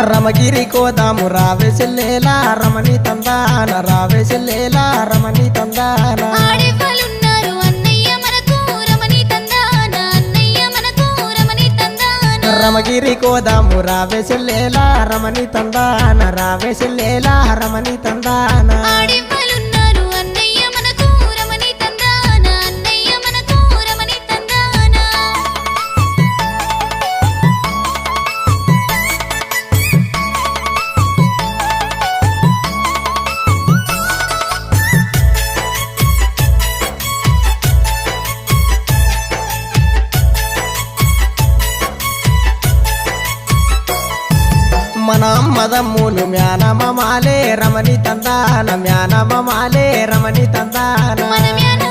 రమగిరి కోదాము రావే చెల్లేలా రమణి తందాన రావే చెల్లేలా రమణి తందాన ఆడేవాళ్ళున్నారు అన్నయ్య మనకు రమణి తందాన అన్నయ్య మనకు రమణి తందాన రమగిరి కోదాము రావే చెల్లేలా రమణి తందాన రావే చెల్లేలా రమణి తందాన ఆడేవాళ్ళున్నారు అన్నయ్య మనకు రమణి తందాన అన్నయ్య మనకు రమణి తందాన మన మదమ్ములు మ్యానమాలే రమణి తందాన మ్యానమాలే రమణి తందాన మన మ్యాన